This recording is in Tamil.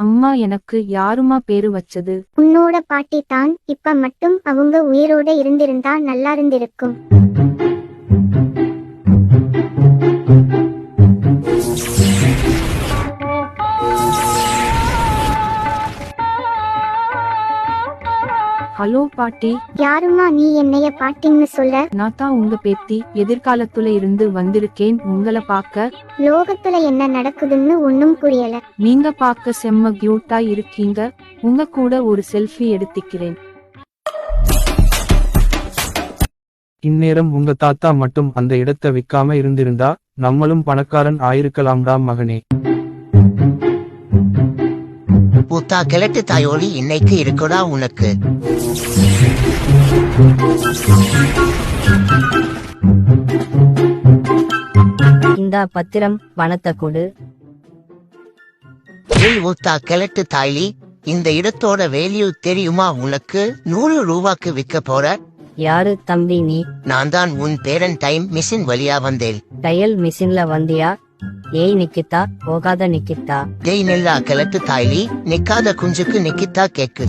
அம்மா எனக்கு யாருமா பேரு வச்சது? உன்னோட பாட்டி தான். இப்ப மட்டும் அவங்க உயிரோட இருந்திருந்தா நல்லா இருந்திருக்கும். ஹலோ பாட்டி. யாரும்மா நீ என்னைய பாட்டின்னு சொல்ல? நான் தான் உங்க பேத்தி. எதிர்காலத்துல இருந்து வந்திருக்கேன் உங்களை பார்க்க. லோகத்துல என்ன நடக்குதுன்னு ஒன்னும் புரியல. நீங்க பார்க்க செம்ம கியூட்டா இருக்கீங்க. உங்க கூட ஒரு செல்ஃபி எடுத்துக்கிறேன். இந்நேரம் உங்க தாத்தா மட்டும் அந்த இடத்தை விக்காம இருந்திருந்தா நம்மளும் பணக்காரன் ஆயிருக்கலாம்டா மகனே. பூத்தா கிழட்டு தாயோடி இன்னைக்கு இருக்குடா உனக்கு. இந்த பத்திரம் பணத்தை கொடு. ஏய் ஊத்தா கிழட்டு தாய்லி, இந்த இடத்தோட வேல்யூ தெரியுமா உனக்கு? 100 ரூபாய்க்கு விற்க போற. யாரு தம்பி நீ? நான் தான் உன் பேரன் டைம் மிஷின் வழியா வந்தேன். தையல் மிஷின்ல வந்தியா? ஏய் நிக்கித்தா, போகாத நிக்கித்தா. டேய் நெல்லா கிழட்டு தாய்லி, நிக்காத குஞ்சுக்கு நிக்கித்தா கேக்கு.